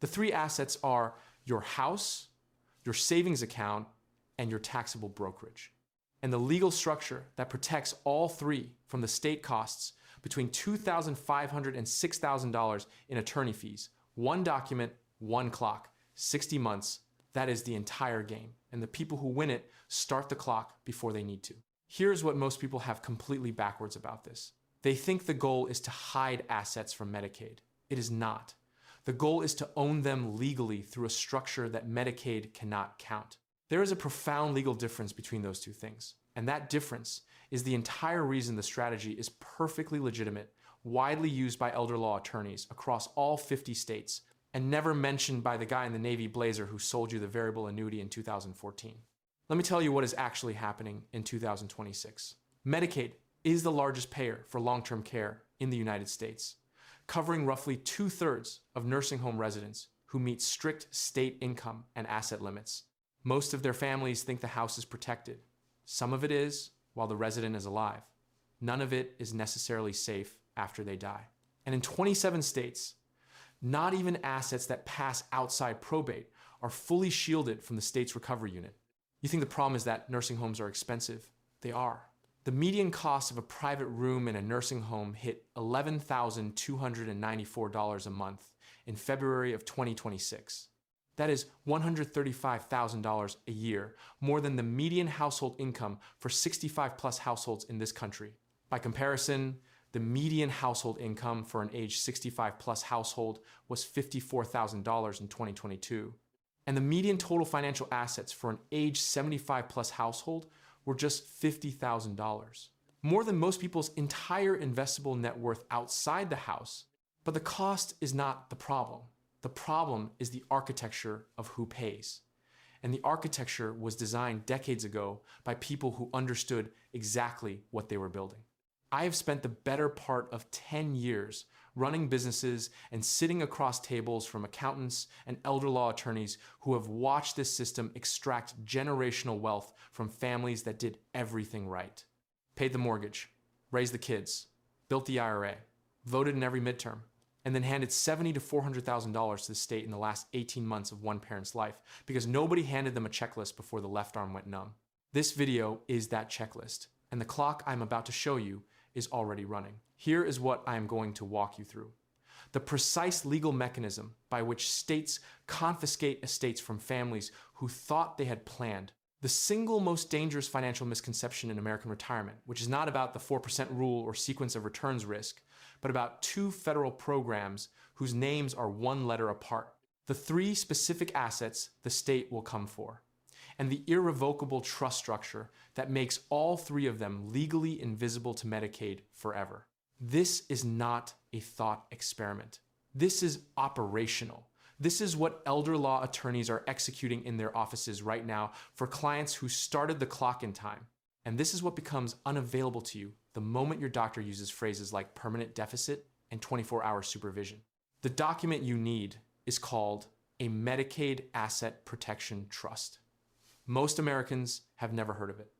The three assets are your house, your savings account, and your taxable brokerage. And the legal structure that protects all three from the state costs between $2,500 and $6,000 in attorney fees. One document, one clock, 60 months, that is the entire game. And the people who win it start the clock before they need to. Here's what most people have completely backwards about this. They think the goal is to hide assets from Medicaid. It is not. The goal is to own them legally through a structure that Medicaid cannot count. There is a profound legal difference between those two things. And that difference is the entire reason the strategy is perfectly legitimate, widely used by elder law attorneys across all 50 states, and never mentioned by the guy in the Navy blazer who sold you the variable annuity in 2014. Let me tell you what is actually happening in 2026. Medicaid is the largest payer for long-term care in the United States, covering roughly 2/3 of nursing home residents who meet strict state income and asset limits. Most of their families think the house is protected. Some of it is while the resident is alive. None of it is necessarily safe after they die. And in 27 states, not even assets that pass outside probate are fully shielded from the state's recovery unit. You think the problem is that nursing homes are expensive? They are. The median cost of a private room in a nursing home hit $11,294 a month in February of 2026. That is $135,000 a year, more than the median household income for 65+ households in this country. By comparison, the median household income for an age 65+ household was $54,000 in 2022. And the median total financial assets for an age 75+ household were just $50,000. More than most people's entire investable net worth outside the house. But the cost is not the problem. The problem is the architecture of who pays. And the architecture was designed decades ago by people who understood exactly what they were building. I have spent the better part of 10 years running businesses and sitting across tables from accountants and elder law attorneys who have watched this system extract generational wealth from families that did everything right. Paid the mortgage, raised the kids, built the IRA, voted in every midterm, and then handed $70,000 to $400,000 to the state in the last 18 months of one parent's life because nobody handed them a checklist before the left arm went numb. This video is that checklist, and the clock I'm about to show you is already running. Here is what I am going to walk you through. The precise legal mechanism by which states confiscate estates from families who thought they had planned. The single most dangerous financial misconception in American retirement, which is not about the 4% rule or sequence of returns risk, but about two federal programs whose names are one letter apart. The three specific assets the state will come for, and the irrevocable trust structure that makes all three of them legally invisible to Medicaid forever. This is not a thought experiment. This is operational. This is what elder law attorneys are executing in their offices right now for clients who started the clock in time. And this is what becomes unavailable to you the moment your doctor uses phrases like permanent deficit and 24-hour supervision. The document you need is called a Medicaid Asset Protection Trust. Most Americans have never heard of it.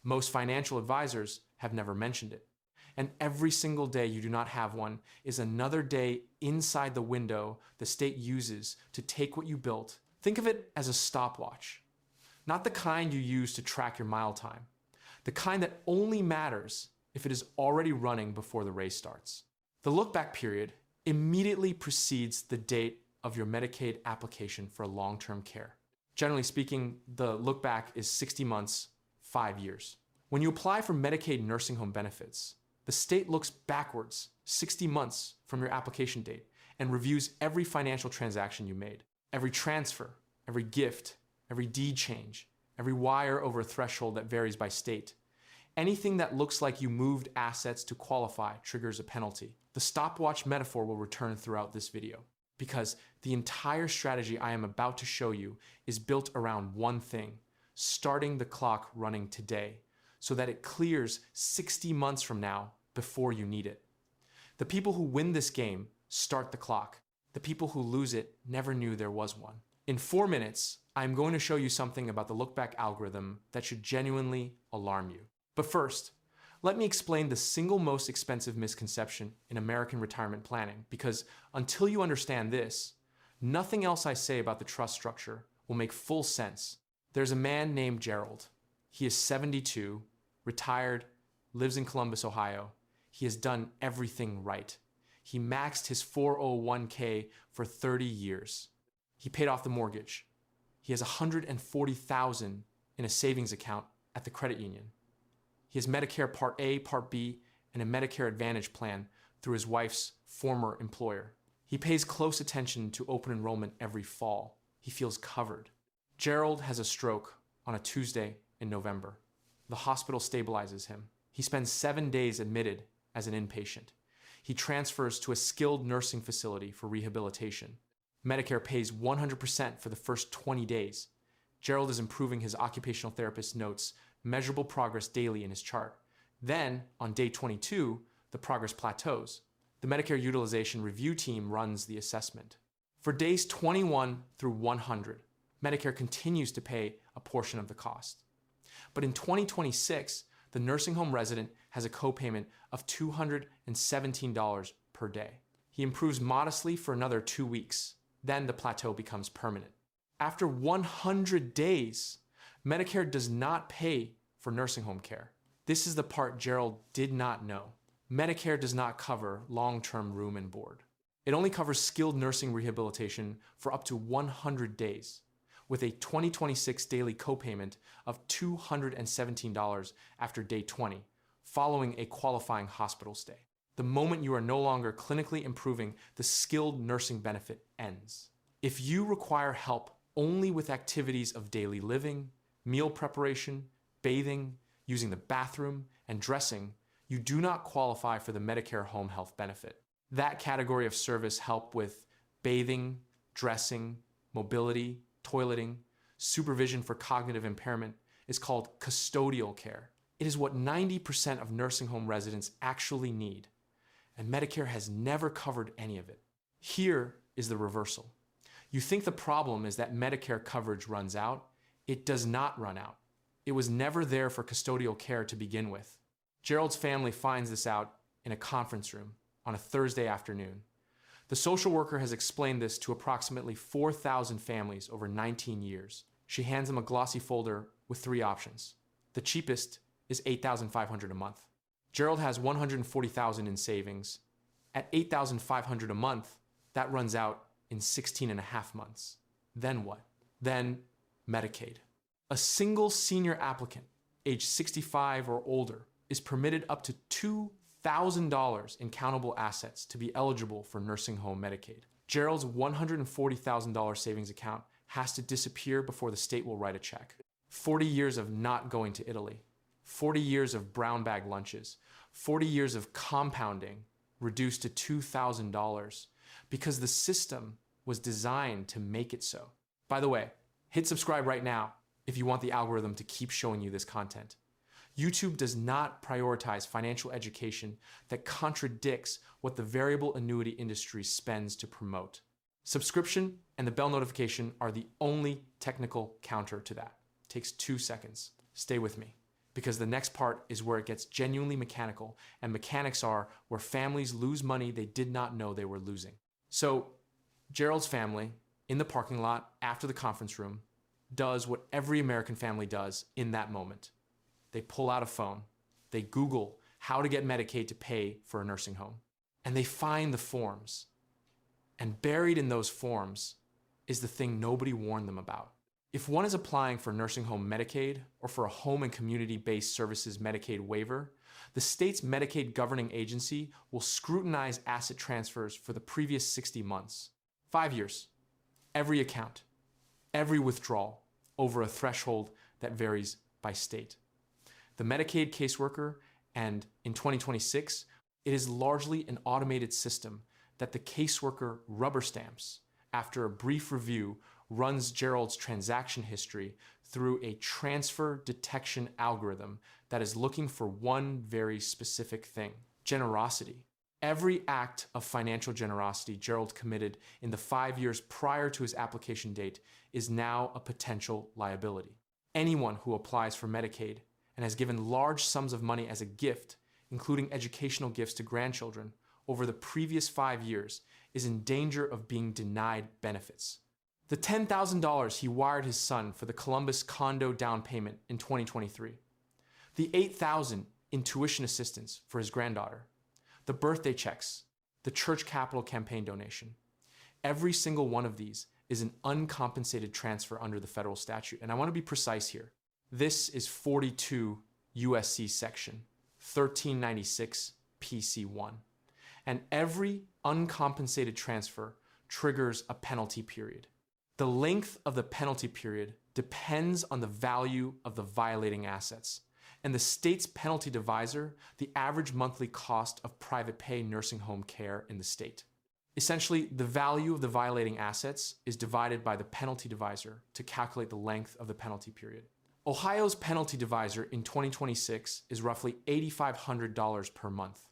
Most financial advisors have never mentioned it. And every single day you do not have one is another day inside the window the state uses to take what you built. Think of it as a stopwatch. Not the kind you use to track your mile time. The kind that only matters if it is already running before the race starts. The look-back period immediately precedes the date of your Medicaid application for long-term care. Generally speaking, the look-back is 60 months, 5 years. When you apply for Medicaid nursing home benefits, the state looks backwards 60 months from your application date and reviews every financial transaction you made. Every transfer, every gift, every deed change, every wire over a threshold that varies by state. Anything that looks like you moved assets to qualify triggers a penalty. The stopwatch metaphor will return throughout this video because the entire strategy I am about to show you is built around one thing: starting the clock running today so that it clears 60 months from now before you need it. The people who win this game start the clock. The people who lose it never knew there was one. In 4 minutes, I'm going to show you something about the look-back algorithm that should genuinely alarm you. But first, let me explain the single most expensive misconception in American retirement planning, because until you understand this, Nothing else I say about the trust structure will make full sense. There's a man named Gerald. He is 72, retired, lives in Columbus, Ohio. He has done everything right. He maxed his 401k for 30 years. He paid off the mortgage. He has $140,000 in a savings account at the credit union. He has Medicare Part A, Part B, and a Medicare Advantage plan through his wife's former employer. He pays close attention to open enrollment every fall. He feels covered. Gerald has a stroke on a Tuesday in November. The hospital stabilizes him. He spends 7 days admitted as an inpatient. He transfers to a skilled nursing facility for rehabilitation. Medicare pays 100% for the first 20 days. Gerald is improving his occupational therapist notes measurable progress daily in his chart. Then, on day 22, the progress plateaus. The Medicare Utilization Review Team runs the assessment. For days 21 through 100, Medicare continues to pay a portion of the cost. But in 2026, the nursing home resident has a copayment of $217 per day. He improves modestly for another 2 weeks. Then the plateau becomes permanent. After 100 days, Medicare does not pay for nursing home care. This is the part Gerald did not know. Medicare does not cover long-term room and board. It only covers skilled nursing rehabilitation for up to 100 days, with a 2026 daily copayment of $217 after day 20, following a qualifying hospital stay. The moment you are no longer clinically improving, the skilled nursing benefit ends. If you require help only with activities of daily living, meal preparation, bathing, using the bathroom, and dressing, you do not qualify for the Medicare home health benefit. That category of service help with bathing, dressing, mobility, toileting, supervision for cognitive impairment is called custodial care. It is what 90% of nursing home residents actually need, and Medicare has never covered any of it. Here is the reversal. You think the problem is that Medicare coverage runs out. It does not run out. It was never there for custodial care to begin with. Gerald's family finds this out in a conference room on a Thursday afternoon. The social worker has explained this to approximately 4,000 families over 19 years. She hands him a glossy folder with 3 options. The cheapest is $8,500 a month. Gerald has $140,000 in savings. At $8,500 a month, that runs out in 16 and a half months. Then what? Then Medicaid. A single senior applicant, age 65 or older, is permitted up to $2,000 in countable assets to be eligible for nursing home Medicaid. Gerald's $140,000 savings account has to disappear before the state will write a check. 40 years of not going to Italy, 40 years of brown bag lunches, 40 years of compounding reduced to $2,000 because the system was designed to make it so. By the way, hit subscribe right now if you want the algorithm to keep showing you this content. YouTube does not prioritize financial education that contradicts what the variable annuity industry spends to promote. Subscription and the bell notification are the only technical counter to that. It takes 2 seconds. Stay with me, because the next part is where it gets genuinely mechanical, and mechanics are where families lose money they did not know they were losing. So Gerald's family, in the parking lot after the conference room, does what every American family does in that moment. They pull out a phone, they Google how to get Medicaid to pay for a nursing home, and they find the forms. And buried in those forms is the thing nobody warned them about. If one is applying for nursing home Medicaid or for a home and community-based services Medicaid waiver, the state's Medicaid governing agency will scrutinize asset transfers for the previous 60 months. 5 years. Every account, every withdrawal, over a threshold that varies by state. The Medicaid caseworker, and in 2026, it is largely an automated system that the caseworker rubber stamps after a brief review, runs Gerald's transaction history through a transfer detection algorithm that is looking for one very specific thing: generosity. Every act of financial generosity Gerald committed in the 5 years prior to his application date is now a potential liability. Anyone who applies for Medicaid and has given large sums of money as a gift, including educational gifts to grandchildren, over the previous 5 years is in danger of being denied benefits. The $10,000 he wired his son for the Columbus condo down payment in 2023. The $8,000 in tuition assistance for his granddaughter. The birthday checks. The church capital campaign donation. Every single one of these is an uncompensated transfer under the federal statute. And I want to be precise here. This is 42 USC section 1396 PC1. And every uncompensated transfer triggers a penalty period. The length of the penalty period depends on the value of the violating assets. And the state's penalty divisor, the average monthly cost of private pay nursing home care in the state. Essentially, the value of the violating assets is divided by the penalty divisor to calculate the length of the penalty period. Ohio's penalty divisor in 2026 is roughly $8,500 per month.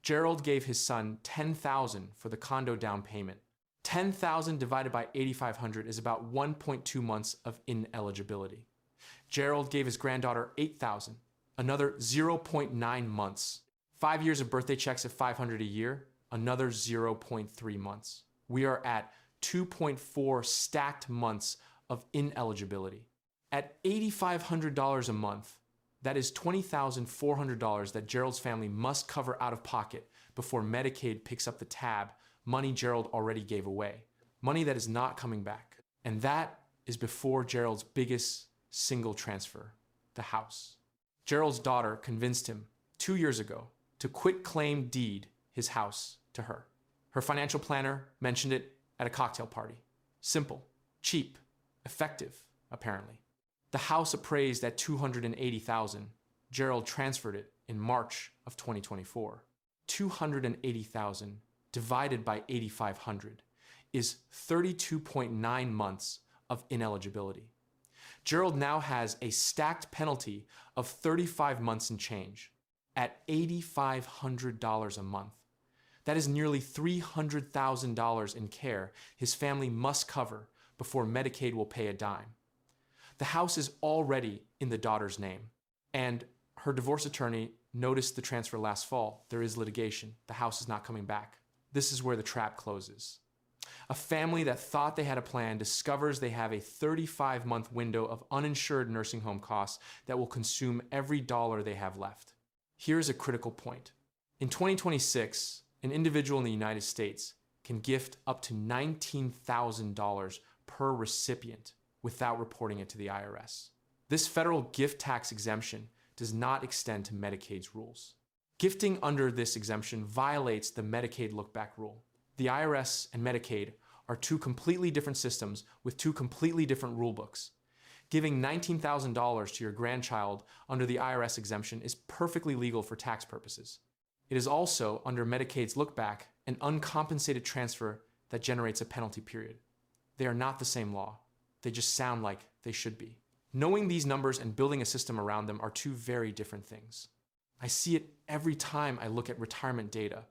Gerald gave his son $10,000 for the condo down payment. $10,000 divided by $8,500 is about 1.2 months of ineligibility. Gerald gave his granddaughter $8,000, another 0.9 months. 5 years of birthday checks at $500 a year, another 0.3 months. We are at 2.4 stacked months of ineligibility. At $8,500 a month, that is $20,400 that Gerald's family must cover out of pocket before Medicaid picks up the tab, money Gerald already gave away, money that is not coming back. And that is before Gerald's biggest single transfer, the house. Gerald's daughter convinced him 2 years ago to quit claim deed his house to her. Her financial planner mentioned it at a cocktail party. Simple, cheap, effective, apparently. The house appraised at $280,000. Gerald transferred it in March of 2024. $280,000 divided by $8,500 is 32.9 months of ineligibility. Gerald now has a stacked penalty of 35 months and change at $8,500 a month. That is nearly $300,000 in care his family must cover before Medicaid will pay a dime. The house is already in the daughter's name, and her divorce attorney noticed the transfer last fall. There is litigation. The house is not coming back. This is where the trap closes. A family that thought they had a plan discovers they have a 35-month window of uninsured nursing home costs that will consume every dollar they have left. Here's a critical point. In 2026, an individual in the United States can gift up to $19,000 per recipient without reporting it to the IRS. This federal gift tax exemption does not extend to Medicaid's rules. Gifting under this exemption violates the Medicaid look-back rule. The IRS and Medicaid are two completely different systems with two completely different rule books. Giving $19,000 to your grandchild under the IRS exemption is perfectly legal for tax purposes. It is also, under Medicaid's look-back, an uncompensated transfer that generates a penalty period. They are not the same law. They just sound like they should be. Knowing these numbers and building a system around them are two very different things. I see it every time I look at retirement data.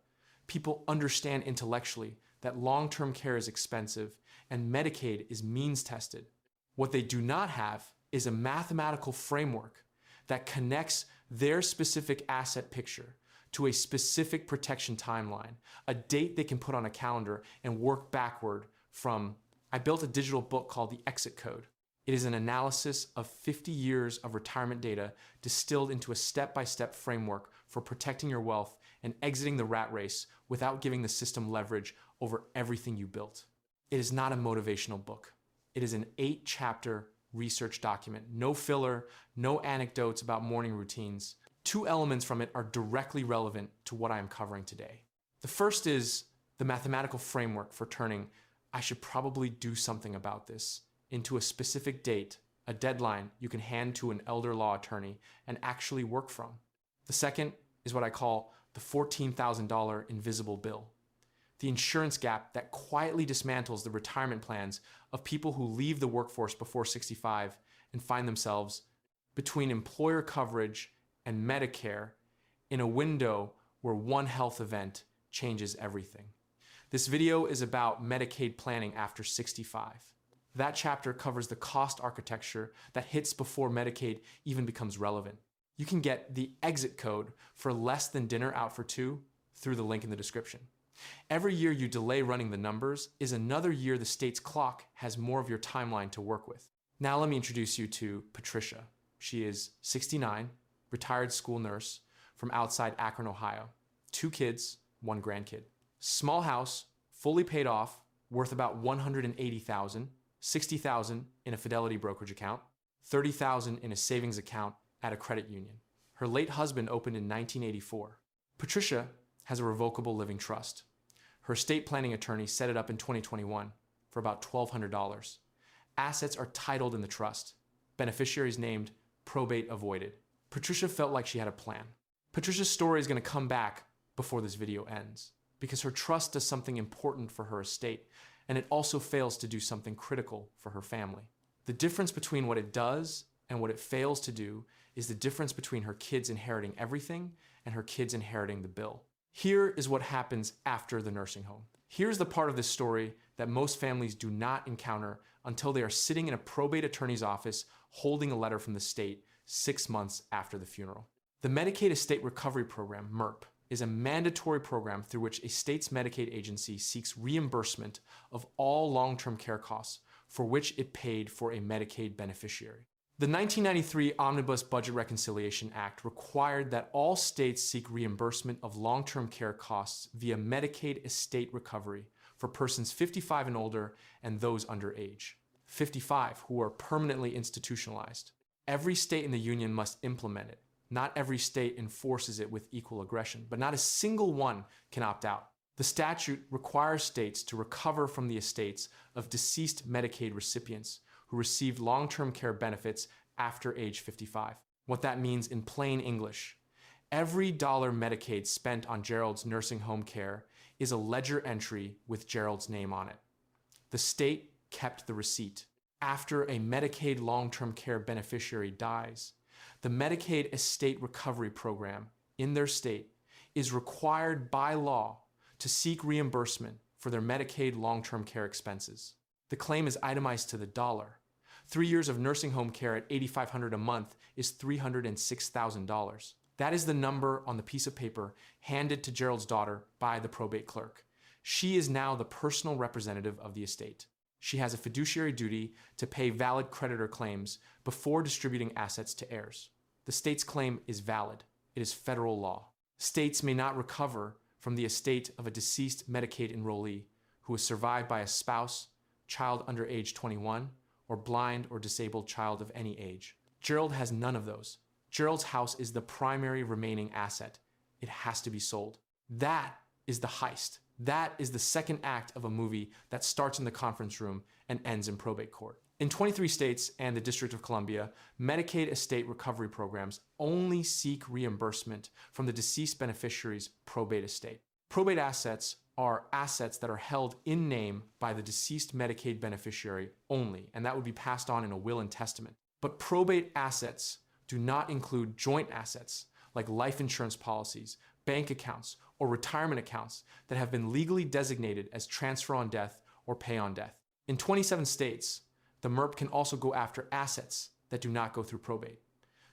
People understand intellectually that long-term care is expensive and Medicaid is means-tested. What they do not have is a mathematical framework that connects their specific asset picture to a specific protection timeline, a date they can put on a calendar and work backward from. I built a digital book called The Exit Code. It is an analysis of 50 years of retirement data distilled into a step-by-step framework for protecting your wealth and exiting the rat race without giving the system leverage over everything you built. It is not a motivational book. It is an 8-chapter research document. No filler, no anecdotes about morning routines. 2 elements from it are directly relevant to what I am covering today. The first is the mathematical framework for turning "I should probably do something about this" into a specific date, a deadline you can hand to an elder law attorney and actually work from. The second is what I call the $14,000 invisible bill, the insurance gap that quietly dismantles the retirement plans of people who leave the workforce before 65 and find themselves between employer coverage and Medicare in a window where one health event changes everything. This video is about Medicaid planning after 65. That chapter covers the cost architecture that hits before Medicaid even becomes relevant. You can get the exit code for less than dinner out for 2 through the link in the description. Every year you delay running the numbers is another year the state's clock has more of your timeline to work with. Now let me introduce you to Patricia. She is 69, retired school nurse from outside Akron, Ohio. 2 kids, 1 grandkid. Small house, fully paid off, worth about $180,000, $60,000 in a Fidelity brokerage account, $30,000 in a savings account at a credit union. Her late husband opened in 1984. Patricia has a revocable living trust. Her estate planning attorney set it up in 2021 for about $1,200. Assets are titled in the trust. Beneficiaries named, probate avoided. Patricia felt like she had a plan. Patricia's story is going to come back before this video ends because her trust does something important for her estate, and it also fails to do something critical for her family. The difference between what it does and what it fails to do is the difference between her kids inheriting everything and her kids inheriting the bill. Here is what happens after the nursing home. Here's the part of this story that most families do not encounter until they are sitting in a probate attorney's office holding a letter from the state 6 months after the funeral. The Medicaid Estate Recovery Program, MERP, is a mandatory program through which a state's Medicaid agency seeks reimbursement of all long-term care costs for which it paid for a Medicaid beneficiary. The 1993 Omnibus Budget Reconciliation Act required that all states seek reimbursement of long-term care costs via Medicaid estate recovery for persons 55 and older and those under age 55 who are permanently institutionalized. Every state in the union must implement it. Not every state enforces it with equal aggression, but not a single one can opt out. The statute requires states to recover from the estates of deceased Medicaid recipients who received long-term care benefits after age 55. What that means in plain English, every dollar Medicaid spent on Gerald's nursing home care is a ledger entry with Gerald's name on it. The state kept the receipt. After a Medicaid long-term care beneficiary dies, the Medicaid Estate Recovery Program in their state is required by law to seek reimbursement for their Medicaid long-term care expenses. The claim is itemized to the dollar. 3 years of nursing home care at $8,500 a month is $306,000. That is the number on the piece of paper handed to Gerald's daughter by the probate clerk. She is now the personal representative of the estate. She has a fiduciary duty to pay valid creditor claims before distributing assets to heirs. The state's claim is valid. It is federal law. States may not recover from the estate of a deceased Medicaid enrollee who is survived by a spouse, child under age 21, or blind or disabled child of any age. Gerald has none of those. Gerald's house is the primary remaining asset. It has to be sold. That is the heist. That is the second act of a movie that starts in the conference room and ends in probate court. In 23 states and the District of Columbia, Medicaid estate recovery programs only seek reimbursement from the deceased beneficiary's probate estate. Probate assets are assets that are held in name by the deceased Medicaid beneficiary only, and that would be passed on in a will and testament. But probate assets do not include joint assets like life insurance policies, bank accounts, or retirement accounts that have been legally designated as transfer on death or pay on death. In 27 states, the MERP can also go after assets that do not go through probate.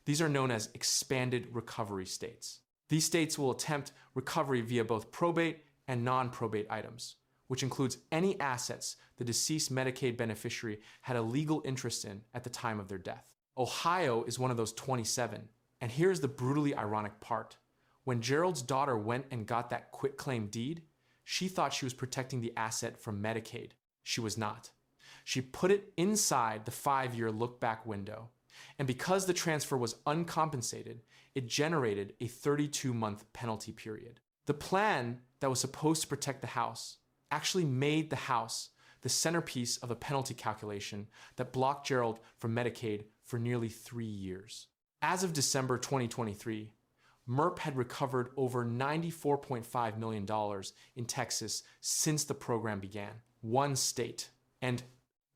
These are known as expanded recovery states. These states will attempt recovery via both probate and non-probate items, which includes any assets the deceased Medicaid beneficiary had a legal interest in at the time of their death. Ohio is one of those 27, and here's the brutally ironic part. When Gerald's daughter went and got that quitclaim deed, she thought she was protecting the asset from Medicaid. She was not. She put it inside the 5-year look-back window, and because the transfer was uncompensated, it generated a 32-month penalty period. The plan that was supposed to protect the house actually made the house the centerpiece of a penalty calculation that blocked Gerald from Medicaid for nearly 3 years. As of December 2023, MERP had recovered over $94.5 million in Texas since the program began, one state. And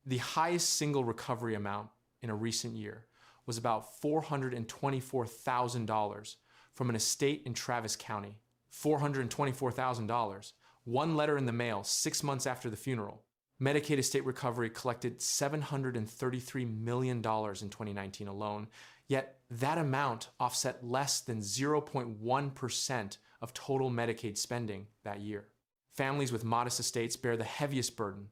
the highest single recovery amount in a recent year was about $424,000 from an estate in Travis County. $424,000. One letter in the mail 6 months after the funeral. Medicaid estate recovery collected $733 million in 2019 alone, yet that amount offset less than 0.1% of total Medicaid spending that year. Families with modest estates bear the heaviest burden,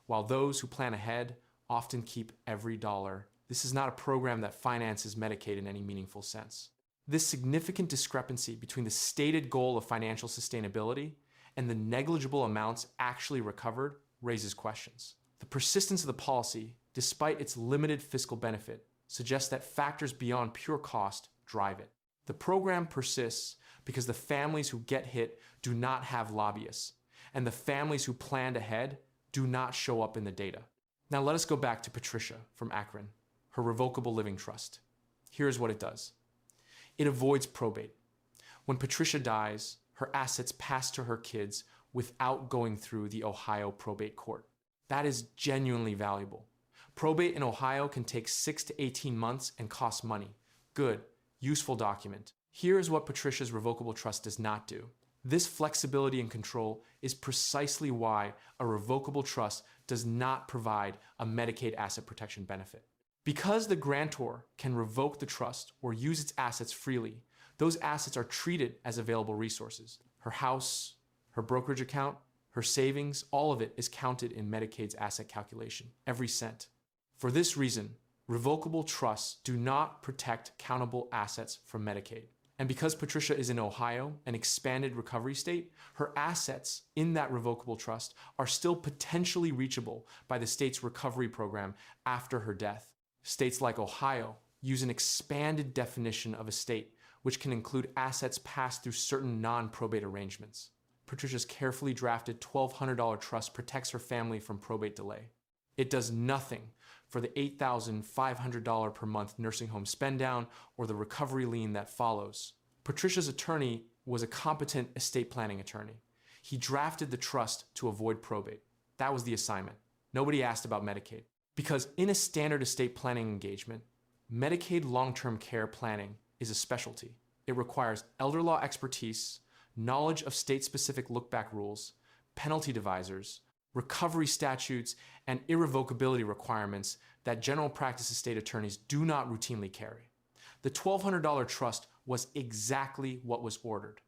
while those who plan ahead often keep every dollar. This is not a program that finances Medicaid in any meaningful sense. This significant discrepancy between the stated goal of financial sustainability and the negligible amounts actually recovered raises questions. The persistence of the policy, despite its limited fiscal benefit, suggests that factors beyond pure cost drive it. The program persists because the families who get hit do not have lobbyists, and the families who planned ahead do not show up in the data. Now let us go back to Patricia from Akron, her revocable living trust. Here's what it does. It avoids probate. When Patricia dies, her assets pass to her kids without going through the Ohio probate court. That is genuinely valuable. Probate in Ohio can take 6 to 18 months and cost money. Good, useful document. Here is what Patricia's revocable trust does not do. This flexibility and control is precisely why a revocable trust does not provide a Medicaid asset protection benefit. Because the grantor can revoke the trust or use its assets freely, those assets are treated as available resources. Her house, her brokerage account, her savings, all of it is counted in Medicaid's asset calculation, every cent. For this reason, revocable trusts do not protect countable assets from Medicaid. And because Patricia is in Ohio, an expanded recovery state, her assets in that revocable trust are still potentially reachable by the state's recovery program after her death. States like Ohio use an expanded definition of estate, which can include assets passed through certain non-probate arrangements. Patricia's carefully drafted $1,200 trust protects her family from probate delay. It does nothing for the $8,500 per month nursing home spend down or the recovery lien that follows. Patricia's attorney was a competent estate planning attorney. He drafted the trust to avoid probate. That was the assignment. Nobody asked about Medicaid. Because in a standard estate planning engagement, Medicaid long-term care planning is a specialty. It requires elder law expertise, knowledge of state-specific look-back rules, penalty divisors, recovery statutes, and irrevocability requirements that general practice estate attorneys do not routinely carry. The $1,200 trust was exactly what was ordered.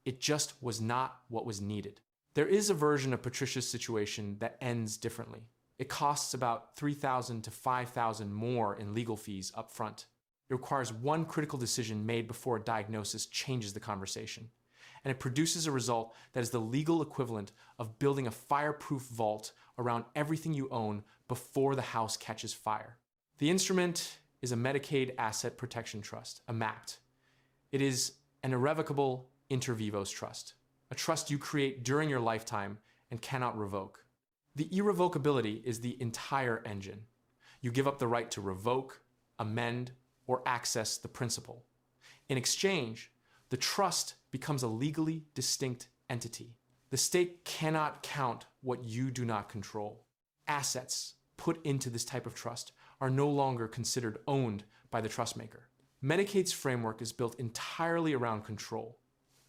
It just was not what was needed. There is a version of Patricia's situation that ends differently. It costs about $3,000 to $5,000 more in legal fees up front. It requires one critical decision made before a diagnosis changes the conversation. And it produces a result that is the legal equivalent of building a fireproof vault around everything you own before the house catches fire. The instrument is a Medicaid Asset Protection Trust, a MAPT. It is an irrevocable inter vivos trust, a trust you create during your lifetime and cannot revoke. The irrevocability is the entire engine. You give up the right to revoke, amend, or access the principal. In exchange, the trust becomes a legally distinct entity. The state cannot count what you do not control. Assets put into this type of trust are no longer considered owned by the trust maker. Medicaid's framework is built entirely around control.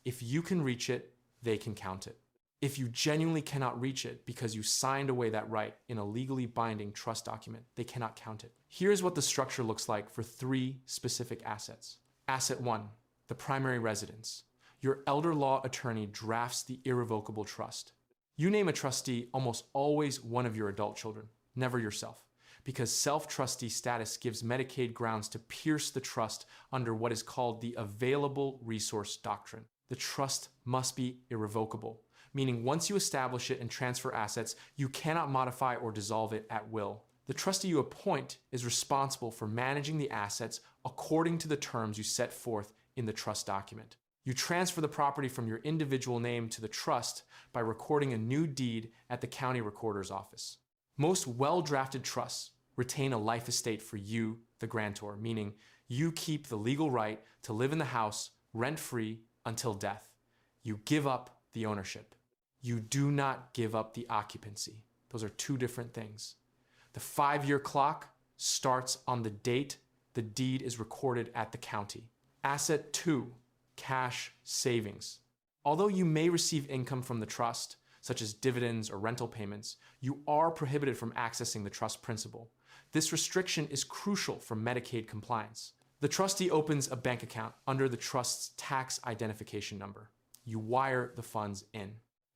If you can reach it, they can count it. If you genuinely cannot reach it because you signed away that right in a legally binding trust document, they cannot count it. Here's what the structure looks like for 3 specific assets. Asset 1, the primary residence. Your elder law attorney drafts the irrevocable trust. You name a trustee almost always one of your adult children, never yourself, because self-trustee status gives Medicaid grounds to pierce the trust under what is called the available resource doctrine. The trust must be irrevocable, meaning once you establish it and transfer assets, you cannot modify or dissolve it at will. The trustee you appoint is responsible for managing the assets according to the terms you set forth in the trust document. You transfer the property from your individual name to the trust by recording a new deed at the county recorder's office. Most well-drafted trusts retain a life estate for you, the grantor, meaning you keep the legal right to live in the house rent-free until death. You give up the ownership. You do not give up the occupancy. Those are 2 different things. The 5-year clock starts on the date the deed is recorded at the county. Asset 2, cash savings. Although you may receive income from the trust, such as dividends or rental payments, you are prohibited from accessing the trust principal. This restriction is crucial for Medicaid compliance. The trustee opens a bank account under the trust's tax identification number. You wire the funds in.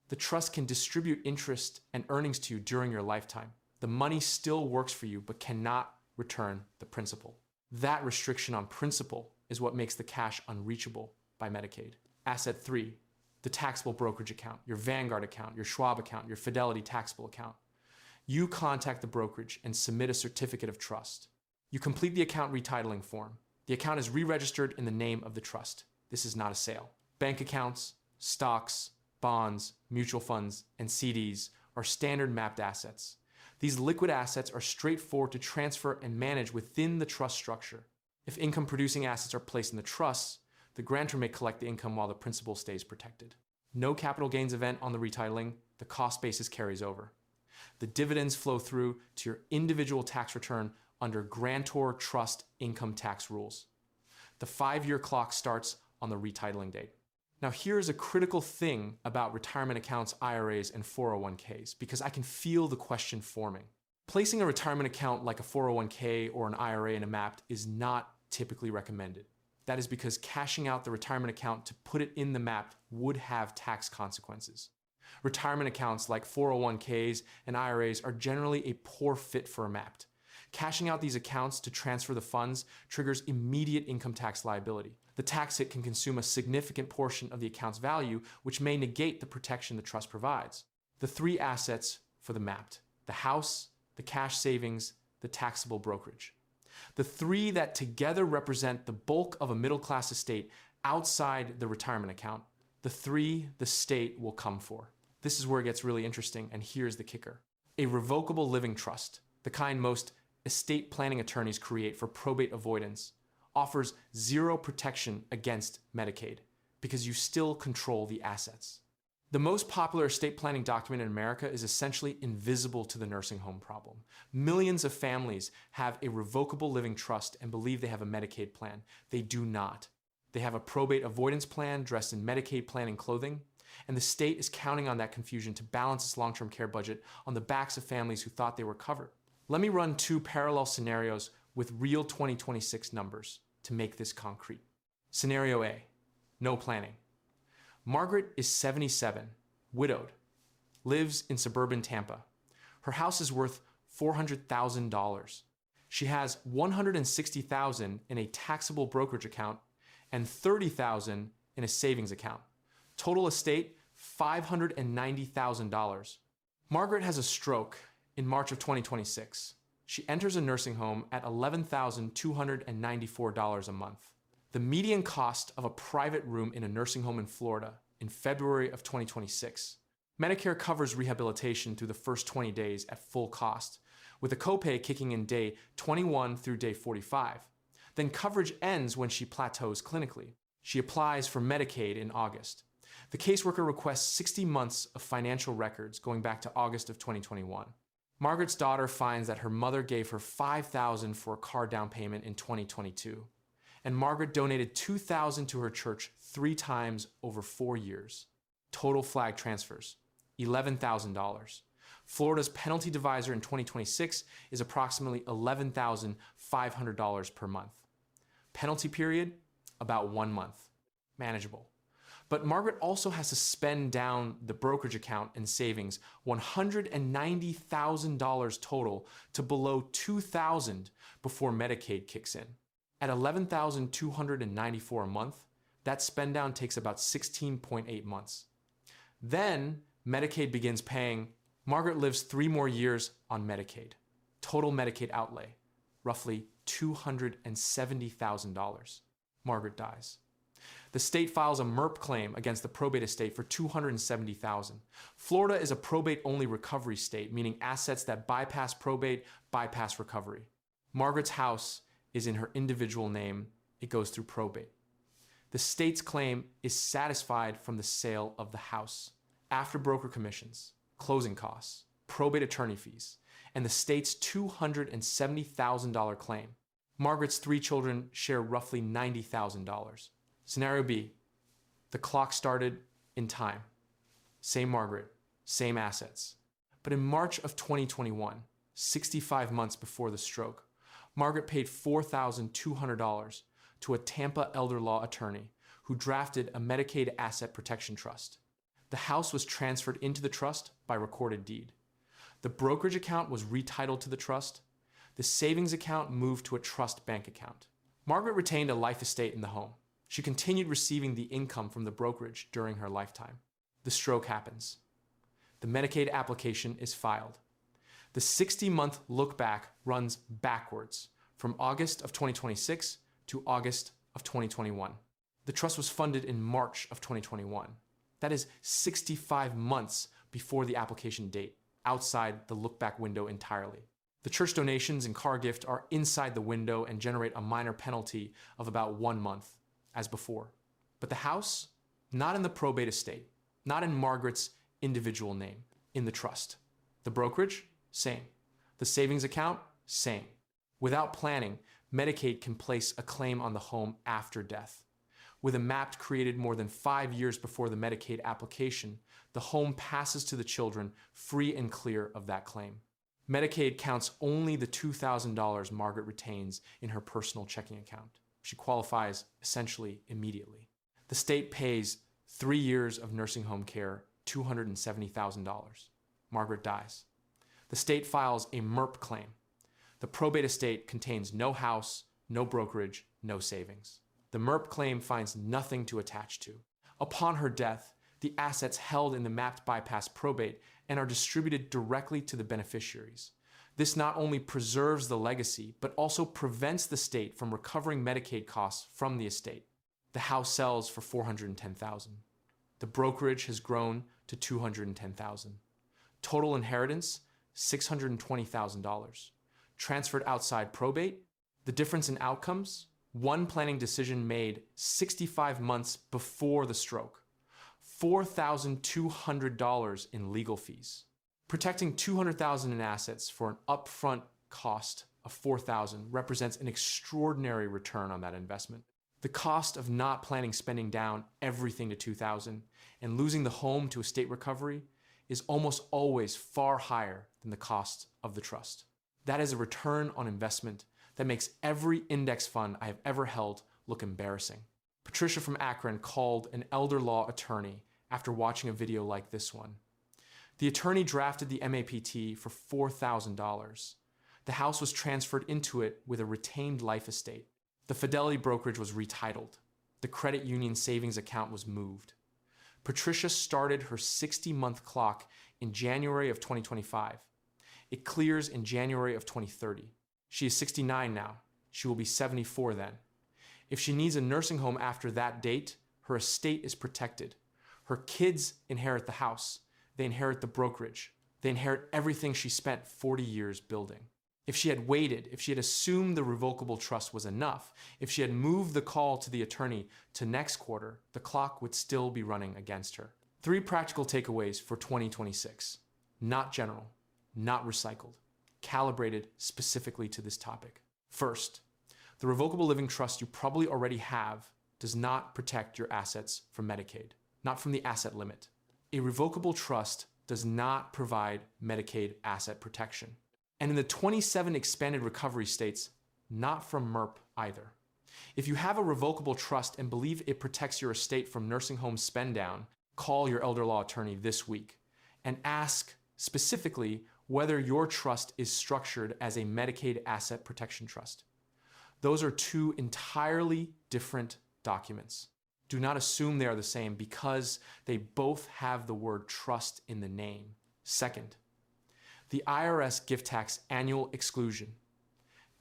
The trust can distribute interest and earnings to you during your lifetime. The money still works for you, but cannot return the principal. That restriction on principal is what makes the cash unreachable by Medicaid. Asset 3, the taxable brokerage account, your Vanguard account, your Schwab account, your Fidelity taxable account. You contact the brokerage and submit a certificate of trust. You complete the account retitling form. The account is re-registered in the name of the trust. This is not a sale. Bank accounts, stocks, bonds, mutual funds, and CDs are standard mapped assets. These liquid assets are straightforward to transfer and manage within the trust structure. If income-producing assets are placed in the trusts, the grantor may collect the income while the principal stays protected. No capital gains event on the retitling, the cost basis carries over. The dividends flow through to your individual tax return under grantor trust income tax rules. The 5-year clock starts on the retitling date. Now here's a critical thing about retirement accounts, IRAs, and 401ks, because I can feel the question forming. Placing a retirement account like a 401k or an IRA in a MAP is not typically recommended. That is because cashing out the retirement account to put it in the MAP would have tax consequences. Retirement accounts like 401ks and IRAs are generally a poor fit for a MAP. Cashing out these accounts to transfer the funds triggers immediate income tax liability. The tax hit can consume a significant portion of the account's value, which may negate the protection the trust provides. The 3 assets for the MAP: the house, the cash savings, the taxable brokerage. The 3 that together represent the bulk of a middle-class estate outside the retirement account, the 3 the state will come for. This is where it gets really interesting, and here's the kicker. A revocable living trust, the kind most estate planning attorneys create for probate avoidance, offers 0 protection against Medicaid because you still control the assets. The most popular estate planning document in America is essentially invisible to the nursing home problem. Millions of families have a revocable living trust and believe they have a Medicaid plan. They do not. They have a probate avoidance plan dressed in Medicaid planning clothing, and the state is counting on that confusion to balance its long-term care budget on the backs of families who thought they were covered. Let me run 2 parallel scenarios with real 2026 numbers to make this concrete. Scenario A, no planning. Margaret is 77, widowed, lives in suburban Tampa. Her house is worth $400,000. She has $160,000 in a taxable brokerage account and $30,000 in a savings account. Total estate, $590,000. Margaret has a stroke in March of 2026. She enters a nursing home at $11,294 a month. The median cost of a private room in a nursing home in Florida in February of 2026. Medicare covers rehabilitation through the first 20 days at full cost, with a copay kicking in day 21 through day 45. Then coverage ends when she plateaus clinically. She applies for Medicaid in August. The caseworker requests 60 months of financial records going back to August of 2021. Margaret's daughter finds that her mother gave her $5,000 for a car down payment in 2022, and Margaret donated $2,000 to her church 3 times over 4 years. Total flag transfers, $11,000. Florida's penalty divisor in 2026 is approximately $11,500 per month. Penalty period, about 1 month. Manageable. But Margaret also has to spend down the brokerage account and savings $190,000 total to below $2,000 before Medicaid kicks in. At $11,294 a month, that spend down takes about 16.8 months. Then Medicaid begins paying. Margaret lives 3 more years on Medicaid. Total Medicaid outlay, roughly $270,000. Margaret dies. The state files a MERP claim against the probate estate for $270,000. Florida is a probate-only recovery state, meaning assets that bypass probate bypass recovery. Margaret's house is in her individual name. It goes through probate. The state's claim is satisfied from the sale of the house. After broker commissions, closing costs, probate attorney fees, and the state's $270,000 claim, Margaret's 3 children share roughly $90,000. Scenario B, the clock started in time. Same Margaret, same assets. But in March of 2021, 65 months before the stroke, Margaret paid $4,200 to a Tampa elder law attorney who drafted a Medicaid asset protection trust. The house was transferred into the trust by recorded deed. The brokerage account was retitled to the trust. The savings account moved to a trust bank account. Margaret retained a life estate in the home. She continued receiving the income from the brokerage during her lifetime. The stroke happens. The Medicaid application is filed. The 60-month look back runs backwards from August of 2026 to August of 2021. The trust was funded in March of 2021. That is 65 months before the application date, outside the look back window entirely. The church donations and car gift are inside the window and generate a minor penalty of about 1 month, as before. But the house, not in the probate estate, not in Margaret's individual name, in the trust. The brokerage, same. The savings account, same. Without planning, Medicaid can place a claim on the home after death. With a map created more than 5 years before the Medicaid application, the home passes to the children free and clear of that claim. Medicaid counts only the $2,000 Margaret retains in her personal checking account. She qualifies essentially immediately. The state pays 3 years of nursing home care, $270,000. Margaret dies. The state files a MERP claim. The probate estate contains no house, no brokerage, no savings. The MERP claim finds nothing to attach to. Upon her death, the assets held in the mapped bypass probate and are distributed directly to the beneficiaries. This not only preserves the legacy, but also prevents the state from recovering Medicaid costs from the estate. The house sells for $410,000. The brokerage has grown to $210,000. Total inheritance, $620,000. Transferred outside probate, the difference in outcomes, one planning decision made 65 months before the stroke. $4,200 in legal fees. Protecting $200,000 in assets for an upfront cost of $4,000 represents an extraordinary return on that investment. The cost of not planning spending down everything to $2,000 and losing the home to estate recovery is almost always far higher than the cost of the trust. That is a return on investment that makes every index fund I have ever held look embarrassing. Patricia from Akron called an elder law attorney after watching a video like this one. The attorney drafted the MAPT for $4,000. The house was transferred into it with a retained life estate. The Fidelity brokerage was retitled. The credit union savings account was moved. Patricia started her 60-month clock in January of 2025. It clears in January of 2030. She is 69 now. She will be 74 then. If she needs a nursing home after that date, her estate is protected. Her kids inherit the house. They inherit the brokerage. They inherit everything she spent 40 years building. If she had waited, if she had assumed the revocable trust was enough, if she had moved the call to the attorney to next quarter, the clock would still be running against her. 3 practical takeaways for 2026. Not general, not recycled, calibrated specifically to this topic. First, the revocable living trust you probably already have does not protect your assets from Medicaid, not from the asset limit. A revocable trust does not provide Medicaid asset protection. And in the 27 expanded recovery states, not from MERP either. If you have a revocable trust and believe it protects your estate from nursing home spend down, call your elder law attorney this week and ask specifically whether your trust is structured as a Medicaid asset protection trust. Those are 2 entirely different documents. Do not assume they are the same because they both have the word trust in the name. Second, the IRS gift tax annual exclusion,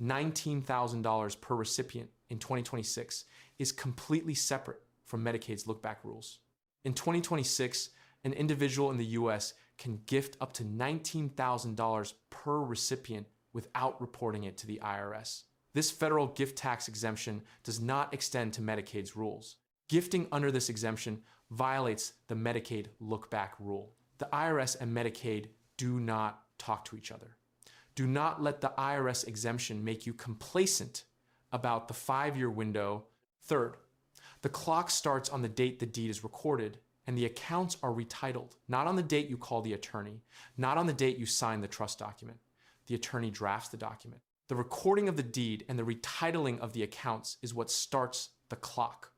$19,000 per recipient in 2026, is completely separate from Medicaid's look-back rules. In 2026, an individual in the U.S. can gift up to $19,000 per recipient without reporting it to the IRS. This federal gift tax exemption does not extend to Medicaid's rules. Gifting under this exemption violates the Medicaid look-back rule. The IRS and Medicaid do not talk to each other. Do not let the IRS exemption make you complacent about the 5-year window. Third, the clock starts on the date the deed is recorded, and the accounts are retitled, not on the date you call the attorney, not on the date you sign the trust document. The attorney drafts the document. The recording of the deed and the retitling of the accounts is what starts the clock.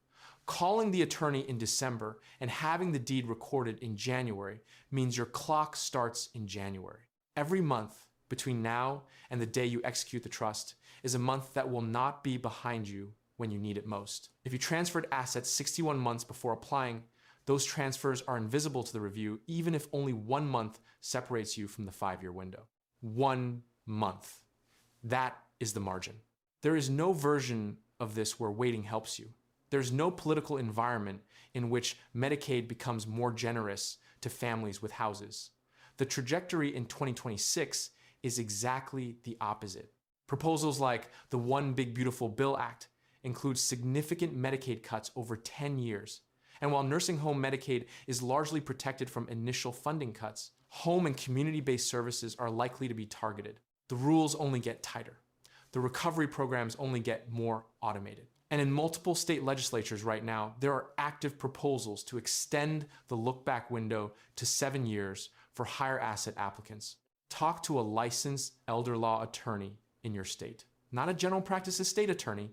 Calling the attorney in December and having the deed recorded in January means your clock starts in January. Every month between now and the day you execute the trust is a month that will not be behind you when you need it most. If you transferred assets 61 months before applying, those transfers are invisible to the review even if only 1 month separates you from the 5-year window. 1 month. That is the margin. There is no version of this where waiting helps you. There's no political environment in which Medicaid becomes more generous to families with houses. The trajectory in 2026 is exactly the opposite. Proposals like the One Big Beautiful Bill Act include significant Medicaid cuts over 10 years. And while nursing home Medicaid is largely protected from initial funding cuts, home and community-based services are likely to be targeted. The rules only get tighter. The recovery programs only get more automated. And in multiple state legislatures right now, there are active proposals to extend the look-back window to 7 years for higher asset applicants. Talk to a licensed elder law attorney in your state. Not a general practice estate attorney,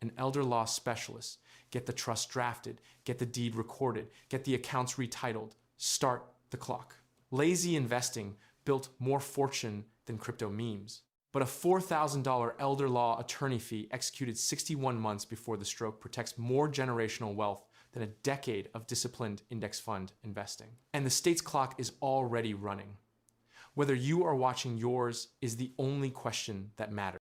an elder law specialist. Get the trust drafted, get the deed recorded, get the accounts retitled. Start the clock. Lazy investing built more fortune than crypto memes. But a $4,000 elder law attorney fee executed 61 months before the stroke protects more generational wealth than a decade of disciplined index fund investing. And the state's clock is already running. Whether you are watching yours is the only question that matters.